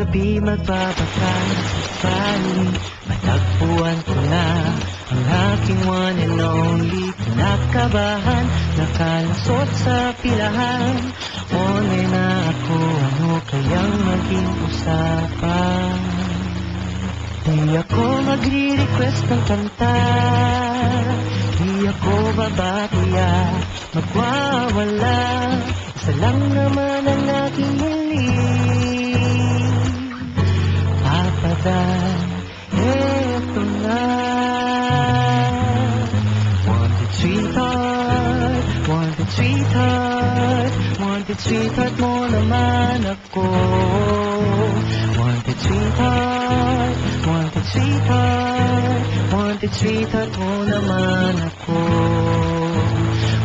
gabi magbabakasakali, matagpuan ko na ang aking one and only. Kinakabahan, nakalasot sa pilahan. Online na ako, ano kayang maging usapan? Di ako magre-request ng kanta, di ako babatiya, magwawala. Isa lang naman ang aking hiling, papadan, eto na. Wanted sweetheart, wanted sweetheart, wanted sweetheart mo naman ako. Wanted sweetheart, wanted sweetheart, wanted sweetheart mo naman ako.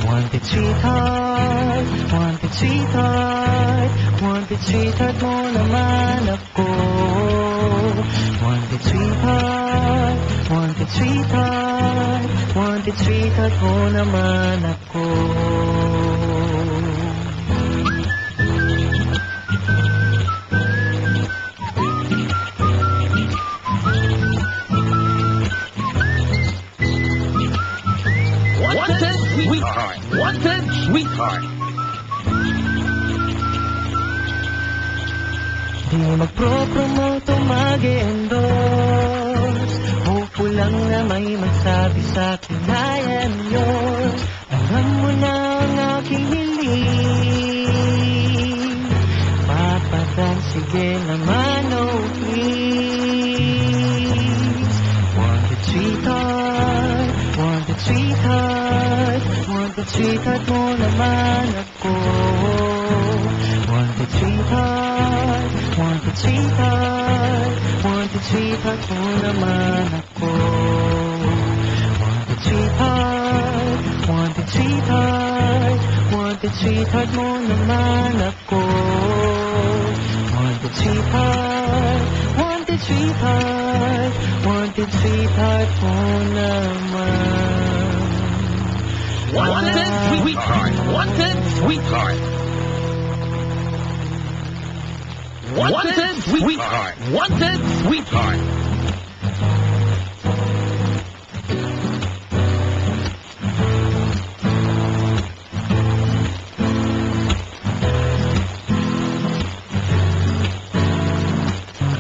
Wanted sweetheart, wanted sweetheart, wanted sweetheart mo naman ako. Wanted sweetheart, wanted sweetheart, wanted sweetheart mo naman ako. Wanted sweetheart, wanted sweetheart. Di magpro-promote o mag-endorse, hopeful lang na may magsabi sa'kin I am yours. Alam mo na ang aking hiling, papadan, sige naman, oh please. Wanted sweetheart, wanted sweetheart, wanted sweetheart mo naman ako. Wanted sweetheart, wanted sweetheart, wanted sweetheart mo naman ako. Wanted sweetheart, wanted sweetheart, wanted sweetheart mo naman ako. Wanted sweetheart, wanted sweetheart, wanted sweetheart mo naman. Wanted sweetheart, wanted sweetheart. Wanted sweetheart, wanted sweetheart.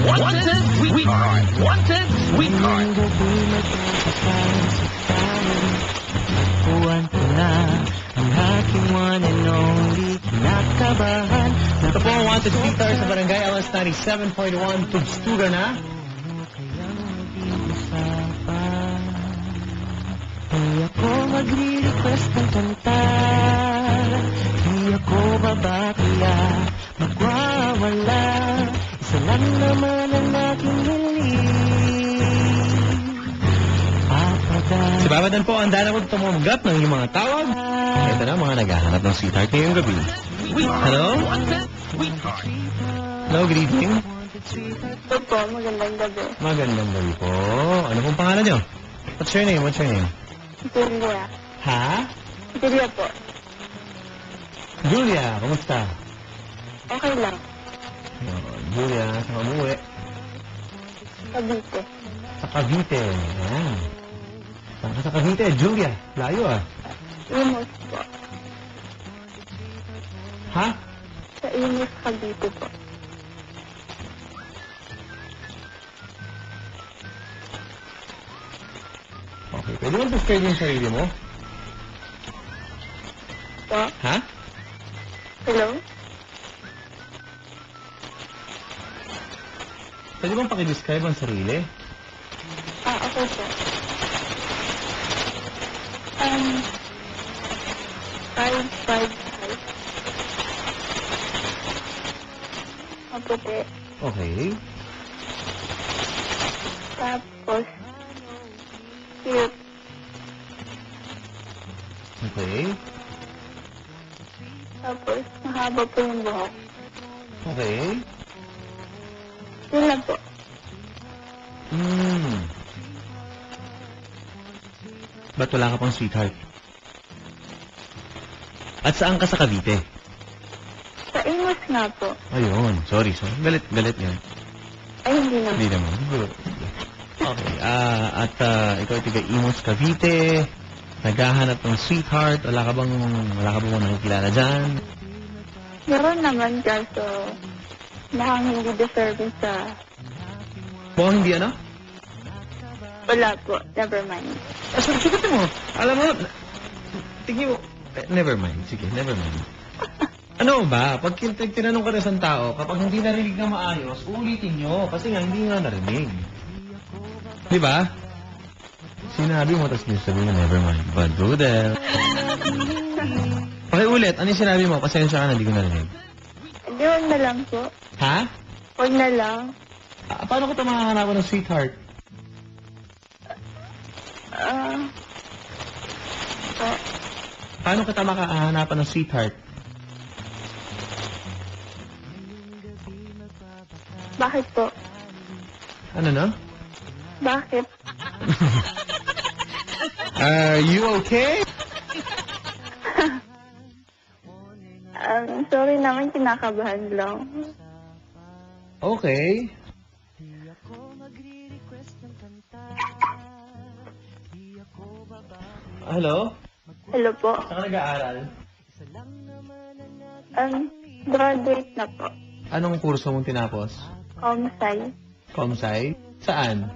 Wanted sweetheart, wanted sweetheart. Ang gabi magpapasakali, matagpuan ko na ang aking one and only. Kinakabahan. Ito po ang Wanted Sweetheart sa Barangay Alas 97.1 Tugstuga na. Di ako magre-request ng kanta, di ako babatiya, magwawala. Isa lang naman ang aking hiling, papadan. Si Babadan po ang dala ko tumanggap ng iyong mga tawag. Ito na mga naghahanap ng sweetheart ngayong gabi. Hello? Wanted sweetheart. Hello, good evening. Ito po, magandang gabi. Magandang gabi po. Ano pong pangalan nyo? What's your name? What's your name? Julia. Ha? Julia po. Julia, kumusta? Okay lang. Julia, saan ka umuwi? Cavite. Sa Cavite. Ayan. Saan ka sa Cavite? Julia, layo ah. Imus po. Ha? Sa Imus, Cavite po. Okay, pwede mo describe yung sarili mo? Po? Ha? Hello? Pwede bang pakidescribe ang sarili? Okay po. 5'5". Maputi. Okay. Tapos, cute. Okay. Tapos, mahaba po yung buhok. Okay. Yun lang po. Ba't wala ka pang sweetheart? At saan ka sa Cavite? Sa Imus nga po. Ayun. Sorry. Galit yan. Ay, hindi naman. Hindi naman. Good. Okay. Ikaw ay taga Imus, Cavite. Naghahanap ng sweetheart. Wala ka bang nakikilala dyan? Meron naman kaso mukhang hindi deserving sa... Mukhang hindi ano? Wala po. Never mind. Sagutin mo. Alam mo, tingin mo. Never mind. Sige, never mind. Ano ba? Pag tinanong ka rin sa tao, kapag hindi narinig na maayos, ulitin nyo. Kasi nga, hindi nga narinig. Di ba? Sinabi mo, tapos sabi mo, never mind. But go there. Okay, ulit. Ano yung sinabi mo? Pasensya ka na, hindi ko narinig. Hindi, huwag na lang po. Ha? Huwag na lang. Paano ko ito makakanapan ng sweetheart? Paano kita makakahanapan ng sweetheart? Bakit po? Ano no? Bakit? Are you okay? Sorry naman, kinakabahan lang. Okay. Hello? Hello po. Saan ka nag-aaral? Graduate na po. Anong kurso mong tinapos? Comsci. Comsci? Saan?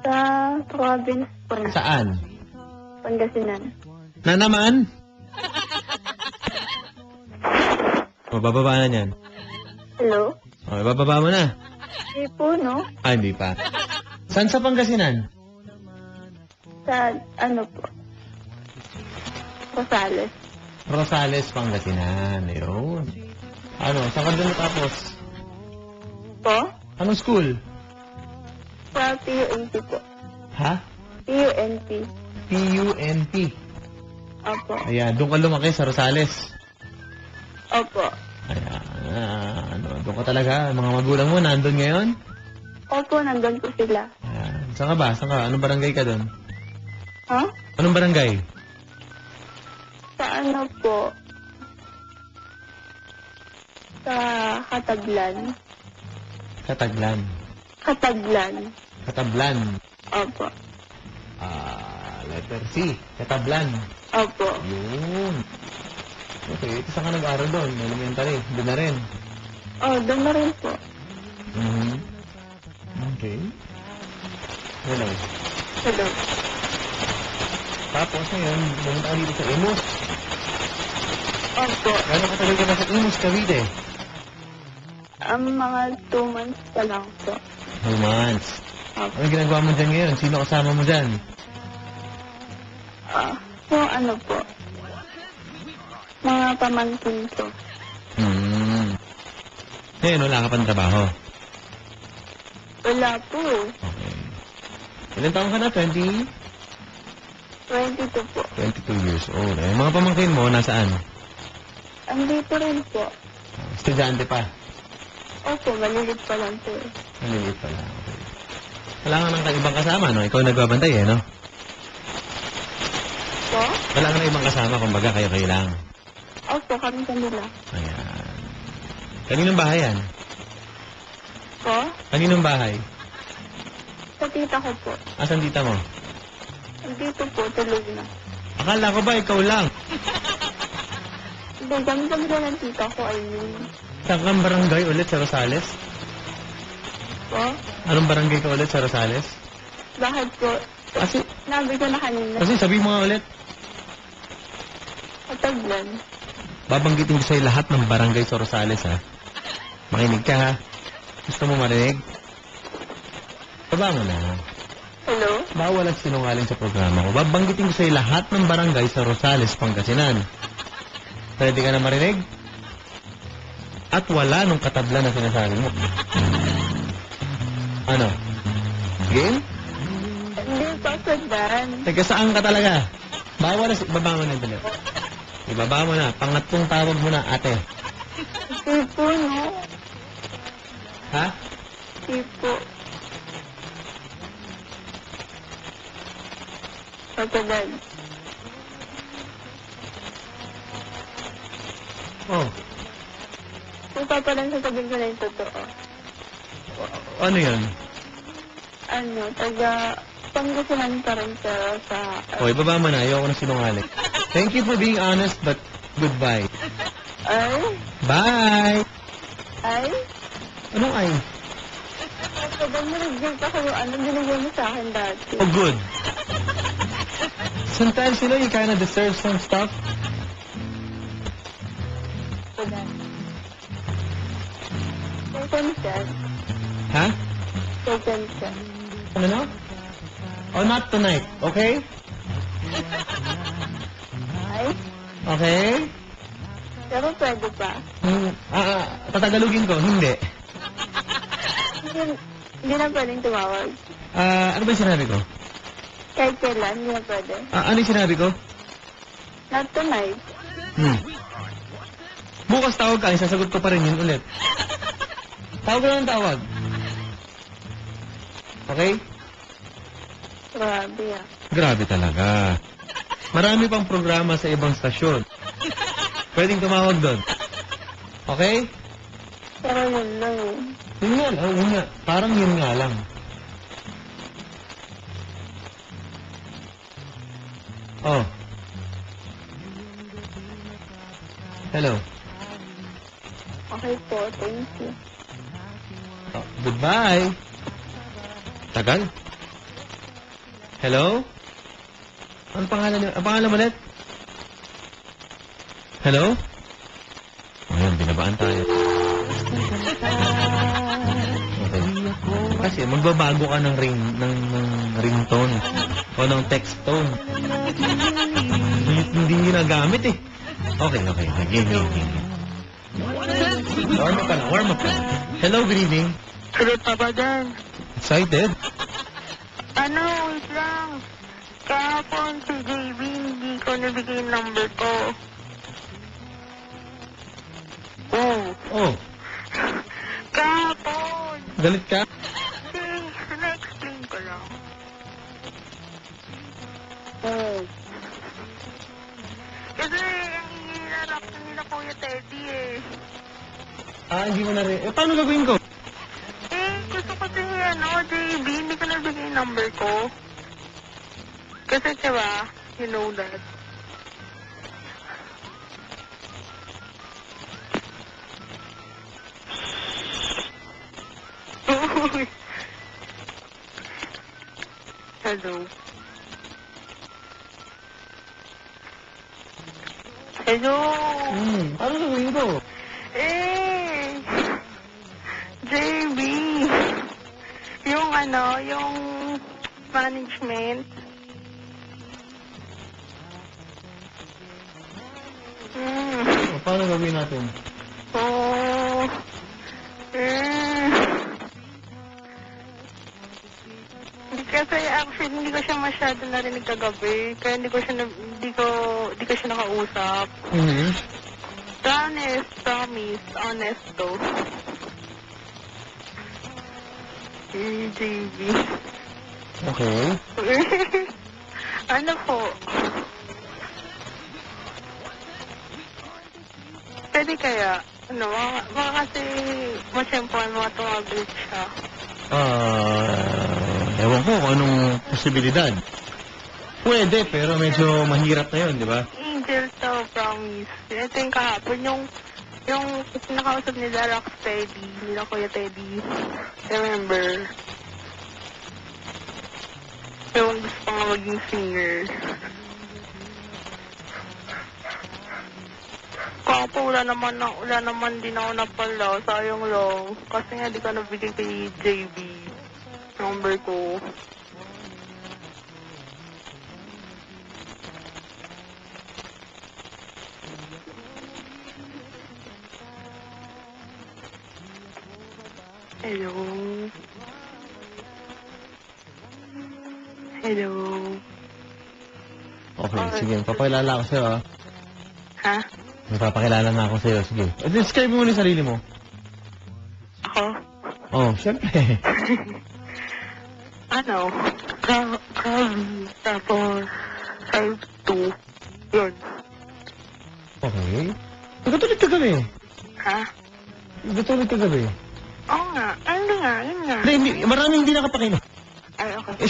Sa province po na. Saan? Pangasinan. Na naman? Bababa na niyan. Hello? Okay, bababa mo na. Hindi po, no? Hindi pa. Saan sa Pangasinan? Sa, ano po? Rosales. Rosales, Pangasinan. Ayun. Ano, saan ka doon natapos? Po? Anong school? Sa PUNP po. Ha? PUNP. PUNP. Opo. Ayan, doon ka lumaki sa Rosales. Opo. Ayan, doon ka talaga. Mga magulang mo, nandun ngayon? Opo, nandun po sila. Ayan. Saan ka ba? Saan ka? Anong barangay ka doon? Ha? Anong barangay? Sa ano po? Sa Katablan. Kataglan. Katablan. Katablan. Opo. Letter C. Katablan. Opo. Yun. Okay, ito saan ka nag-aaral doon? Elementary. Doon na rin. Oh, doon na rin po. Okay. Hello. Hello. Tapos ngayon, pumunta ka dito sa Imus. Opo. Gano'ng katagal ka na sa Imus, Cavite? Mga 2 months pa lang po. 2 months. Opo. Anong ginagawa mo dyan ngayon? Sino kasama mo dyan? Yung ano po? Mga pamangkin ko. Ngayon, wala ka pang trabaho. Wala po. Okay. Ilan taon ka na? 22 po. 22 years old. Eh, mga pamangkin mo, nasaan? Andito rin po. Estudyante pa. Opo, malilit pa lang po. Maliliit pa lang. Okay. Wala ka ng ibang kasama, no? Ikaw nagbabantay, eh, no? Po? Wala ka ng ibang kasama, kumbaga kayo lang. Opo, kami kanila. Ayan. Kaninong bahay yan? Po? Kaninong bahay? Sa tita ko po. Asan tita mo? Andito po, tulog na. Akala ko ba ikaw lang? Hindi, kami ng tita ko, I mean. Saan kang barangay ulit sa Rosales? Po? Anong barangay ka ulit sa Rosales? Bakit po? Kasi, Nabi ko na kanina. sabi mo nga ulit. Katablan. Babanggitin ko sa'yo lahat ng barangay sa Rosales, ha? Makinig ka, ha? Gusto mo marinig? Baba mo na. Hello? Bawal ang sinungaling sa programa ko. Babanggitin ko sa'yo lahat ng barangay sa Rosales, Pangasinan. Pwede ka na marinig? At wala nung katablan na sinasabi mo. Ano? Game? Hindi pa sadan. Teka, saan ka talaga? Bawal na, baba mo na dali. Ibaba mo na. Pangatlong tawag mo na, ate. Hindi po, no? Ha? Hindi po. Sadan. Oh. Kung pa lang sasabihin ko na yung totoo. Ano yan? Pangasinan pa rin pero sa... Okay, baba mo na. Ayoko na sinungaling. Thank you for being honest, but goodbye. Ay? Bye! Ay? Anong ay? Kapag nag-joke ako yung binigyan mo sa akin dati. Oh, good. Sometimes, you know, you kind of deserve some stuff. Second chance. Ha? Second chance. Ano na? Oh, not tonight. Okay? Ay? Okay? Pero pwede pa. Tatagalugin ko. Hindi. Hindi na pwedeng tumawag. Ano ba yung sinabi ko? Kahit kailan, hindi na pwede. Ano yung sinabi ko? Not tonight. Bukas tawag ka, sasagot ko pa rin yun ulit. Tawag ka ng tawag. Okay? Grabe ah. Grabe talaga. Marami pang programa sa ibang stasyon. Pwedeng tumawag doon. Okay? Pero yun lang eh. Yun nga lang, yun nga. Parang yun nga lang. Oh. Hello. Okay po, thank you. Oh, goodbye. Tagal. Hello? Ano pangalan niyo? Ang pangalan mo ulit? Hello? Ayan, binabaan tayo. Okay. Kasi magbabago ka ng ringtone o ng text tone. Hindi ginagamit eh. Okay. Game. Warm up ka lang. Hello, good evening. Hello, Papa Dan. Excited? Wait lang. Kahapon si JB, hindi ko nabigay yung number ko. Oh, Kahapon! galit ka? Na-explain ko lang. Kasi ang hihirap nila Kuya Teddy eh. Hindi mo na rin. Paano gagawin ko? Gusto ko si JB, hindi ko nabigay yung number ko. Kasi diba, you know that. Hello. Hello. Paano gagawin ko? JB. Yung management. Paano gagawin natin? Kasi actually hindi ko siya masyado narinig kagabi. Kaya hindi ko siya nakausap. Promise, honest though. JB. Okay. Ano po? Pwede kaya? Baka kasi masyempuan mga tumabit siya. Ewan ko kung anong posibilidad. Pwede, pero medyo mahirap na yun, di ba? Angel to, promise. Ito yung kahapon, yung nakausap nila Rocksteady, nila Kuya Teddy. Remember? Yung gusto nga maging singer. Kapo, wala naman din ako napala. Sayang lang. Kasi nga di ka nabigay kay JB. Number ko. Hello. Hello. Okay, sige. Papakilala ako sa'yo, ah. Ha? May papakilala na ako sa'yo. Sige. Describe mo muna yung sarili mo. Ako? Oh, syempre. Tapos 5'2". Yun. Okay. Nagkatulid ka gabi. Ha? Nagkatulid ka gabi. Oo nga. Ano yun nga. Hindi, marami hindi nakapakinig. Ay, okay.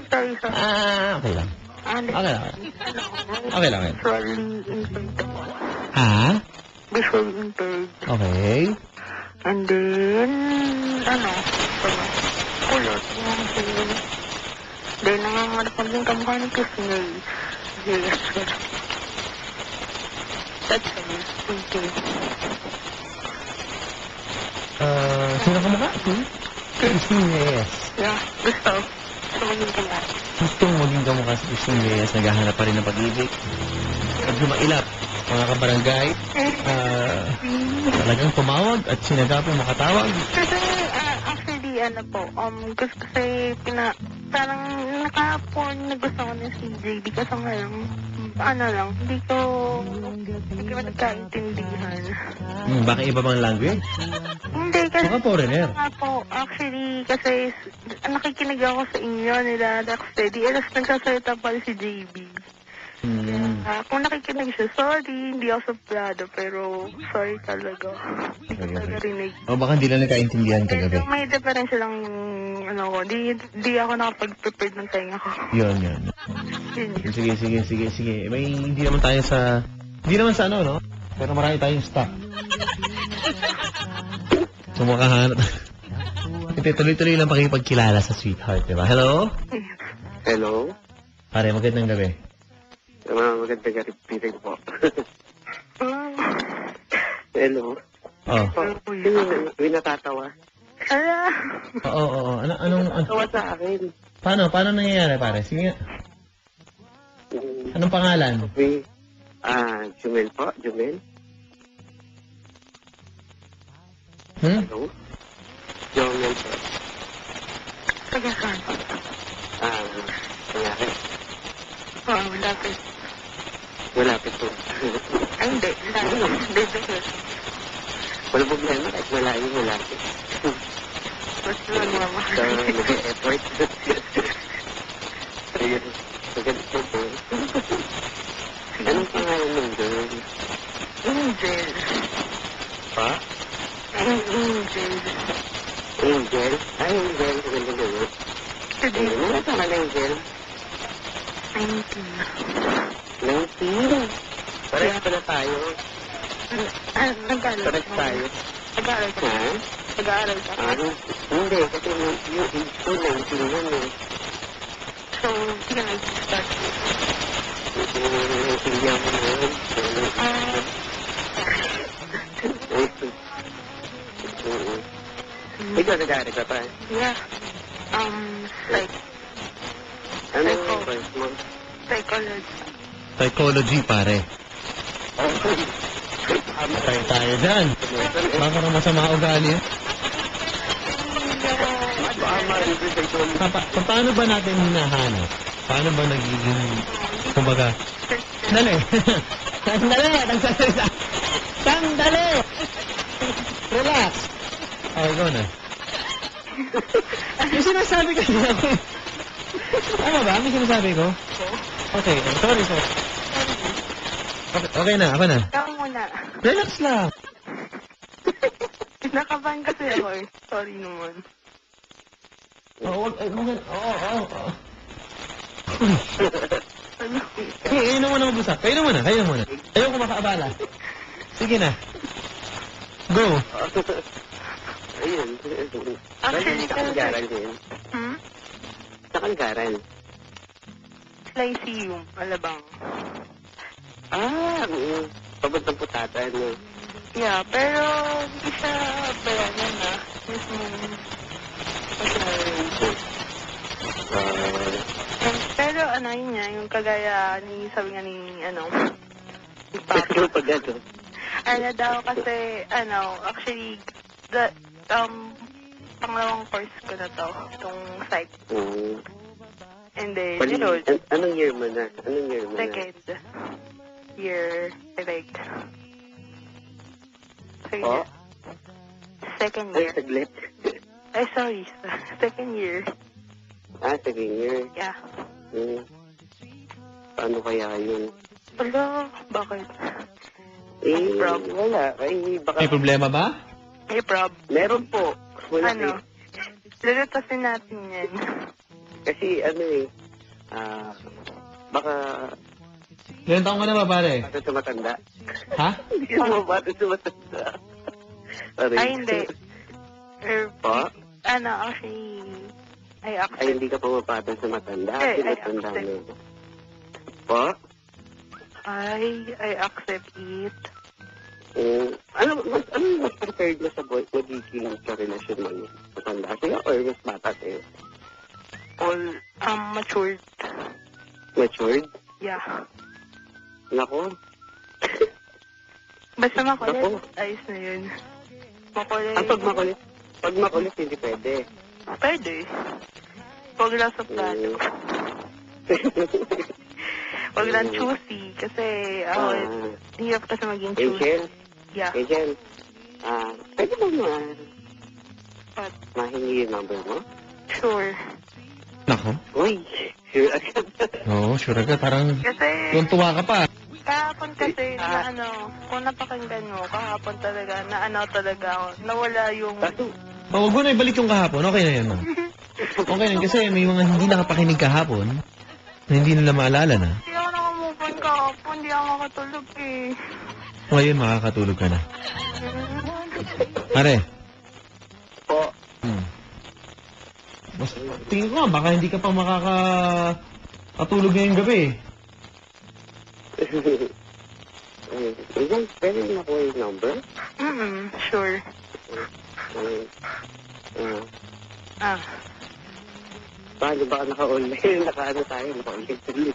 Sorry. Okay lang. Ano? Okay lang. Okay lang. Visually impaired ako. Ha? Visually impaired. Okay. And then, kulot. Then, nangangarap din kamukha ng Kisnay. Yes. That's all. Okay. Sino ka mukha? Christine Reyes. Yeah, gusto. Gusto maging kamukha. Gustong maging kamukha si Christine Reyes. Naghahanap pa rin ng pag-ibig. Medyo mailap. Mga kabarangay. Talagang tumawag at sinagapong makatawag. Kasi, actually, kasi parang nakapon na gusto ko ng CJ. Kasi ngayon, hindi ko nagkaintindihan. Baka iba bang language? Hindi, kasi Baka foreigner. nga po, actually, kasi nakikinig ako sa inyo nila, Rocksteady, tapos nagsasalita pa si JB. Kung nakikinig siya, sorry, hindi ako suplado, pero sorry talaga. Hindi ko talaga rinig. O baka hindi lang nagkaintindihan kagabi. May difference lang yung, di ako nakapag-prepared ng tainga ko. Yun. Yun. Sige. May hindi naman sa ano, no? Pero marami tayong stock. Sumakahanap. Ito, tuloy-tuloy lang pakipagkilala sa sweetheart, diba? Hello? Hello? Pare, magandang gabi. Magandang gabi po. Hello? Oh. May natatawa. Oo. Anong... Tawa sa akin. Paano nangyayari, pare? Sige nga. Anong pangalan? May, Jumel po. Jumel? Hello? Jumel po. Taga-saan? Nangyari. Malapit. Malapit po. Ay, hindi. Hindi. Wala problema kahit malayo malapit. Mas naman Sa mag-effort. Ayun. Maganda po. Anong pangalan ng girl? Angel. Pa? Angel. Angel? Ay, Angel. Maganda gano'n. Sige. Ano sa kanang Angel? 19. Parehas pala tayo. Nag-aaral Parehas tayo. Nag-aaral ka. Ha? Nag-aaral ka. Hindi, kasi yung age ko 19 yun eh. So, sige na, start. Naintindihan mo na yun. Ikaw nag-aaral ka pa. Yeah. Anong course mo? Psychology. Psychology, pare. Tayo dyan. Baka na masama ugali. Paano ba natin hinahanap? Paano ba nagiging, kumbaga, Sandali! Sandali! Relax! Okay, go na. Yung sinasabi ko niya ako. Tama ba? May sinasabi ko? Okay, sorry. Okay na, ako na. Ikaw muna. Relax lang. Nakabahan kasi ako eh. Sorry naman. Oo. Kayo naman ang mag-usap. Kayo naman. Ayaw ko makaabala. Sige na. Go. Ayun. Actually, Sa Kalgaran yun. Sa Kalgaran. Lyceum, Alabang. Pabuntang putatan no? Yeah, pero hindi siya bayanan na. Mismo. Pero yun nga, yung kagaya ni, sabi nga ni Papa. Pag ano? Daw kasi, actually, pangalawang course ko na to, itong site. And then, Anong year mo na? Second year, I think. Oh? Second Ay, year. saglit. Ay, sorry. Second year. Second year. Yeah. Paano kaya yun? Wala, bakit? Wala. Ay, baka... May problema ba? May prob. Meron po. Wala Ano? eh. Lulutasin natin yan. Kasi ano eh, baka Ilan taong ka na ba, pare? bata sa matanda. Ha? Hindi mo bata sa matanda. Aray. Ay, hindi. Pa? Ano, actually, I Ay, accept. hindi ka pumapatol sa matanda. Eh, ay, Matanda accept. mo. Pa? I accept it. Ano mas prepared mo sa magiging sa relasyon mo? Matanda sa'yo or mas bata sa'yo? All, matured. Matured? Yeah. Nako. Basta makulit, Ako. ayos na yun. Makulit. Pag makulit, hindi pwede. Pwede. Huwag lang sa plano. Huwag lang choosy. Kasi ako, hirap kasi maging choosy. Angel, Yeah. Angel, pwede ba But, mahingi yung number mo? sure. Nako. Uy, sure agad. Oo, sure agad. Parang Kasi, tuwa ka pa. kahapon kasi, na kung napakinggan mo, kahapon talaga, talaga ako, nawala yung, Kaso, Huwag mo na ibalik yung kahapon. Okay na yan, ma'am. Okay na yun. Kasi may mga hindi nakapakinig kahapon na hindi nila maalala na. hindi ako nakamove on kahapon, hindi ako makatulog eh. Ngayon, makakatulog ka na. Pare. po, Mas, tingin ko nga, baka hindi ka pa makakatulog ngayong gabi. Angel, pwede mo nakuha yung number? Sure. Paano ba naka-online? Naka-ano tayo? Naka-online tuloy.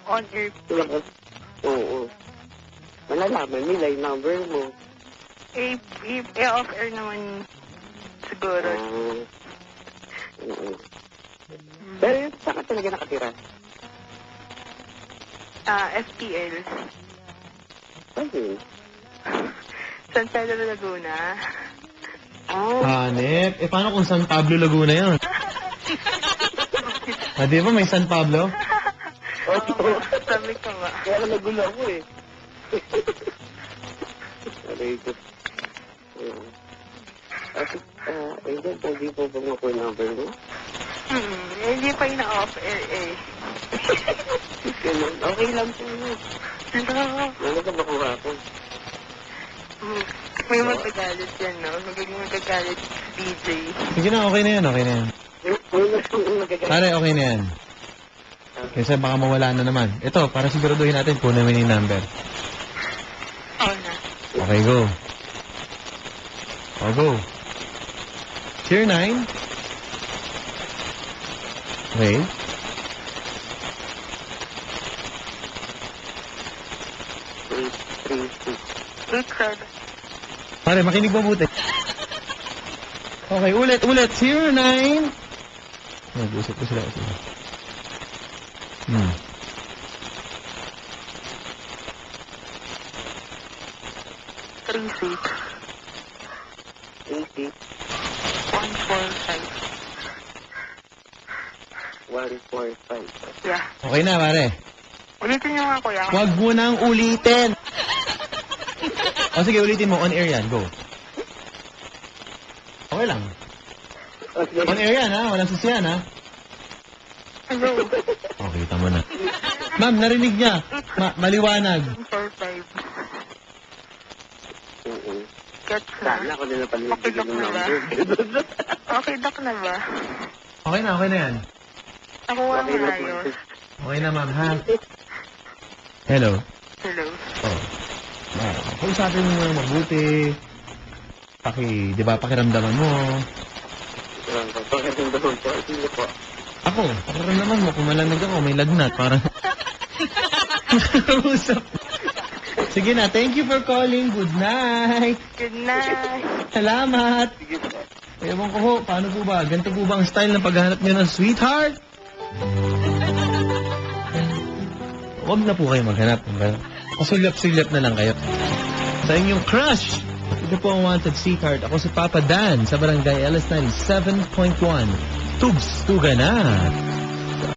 On air. Oo. Malalaman nila yung number mo. Off air naman siguro. Oo. Pero saan ka talaga nakatira? FPL. Ano yun? San Pedro Laguna. Hanep. Paano kung San Pablo, Laguna yun? Di ba may San Pablo? Sabi ko nga. Kaya ka nagulo ako eh. Aray ko. Angel, pwede po ba makuha yung number mo? Hindi pa ina-off air eh. Ganun. Okay lang po yun. Ano ka makuha ko? May magagalit yan, no? Magiging magagalit si DJ. Sige na, okay na yan, okay na yan. Pare, okay na yan. Kasi baka mawala na naman. Ito, para siguraduhin natin, kunin mo yung number. Oo na. Okay, go. Oh, go. Tier 9. Okay. Eight, seven. Pare, makinig mabuti. Okay, ulit. Tier 9. Nag-usap ko sila kasi. Three, six. 80, 145. 145. Yeah. Okay na, pare. Ulitin niyo nga, kuya. Huwag mo nang ulitin. O sige, ulitin mo. On air yan. Go. Okay lang. On air yan, ha? Walang sisiyan, ha? Hello. Okay, tama na. Ma'am, narinig niya. Maliwanag. 145. Gets na. Sana ako nila pala Okay, nagbigay ng Doc, number. Okay, Doc na ba? Okay na yan. Nakuha mo Okay na na po. yun. Okay na, ma'am, ha? Hello. Hello. Oh. Kausapin mo nga mabuti. Di ba, pakiramdaman mo. Pakiramdaman po. Sino po? Ako, pakiramdaman mo, kung malamig ako, may lagnat, parang... Usap. Sige na, thank you for calling. Good night. Good night. Salamat. Sige po. Ewan ko ho, paano po ba? Ganito po ba ang style ng paghahanap niyo ng sweetheart? Huwag na po kayo maghanap. Pasulyap-sulyap na lang kayo. Sa inyong crush. Ito po ang wanted sweetheart. Ako si Papa Dan sa Barangay LS 97.1. Tugs, tuga na.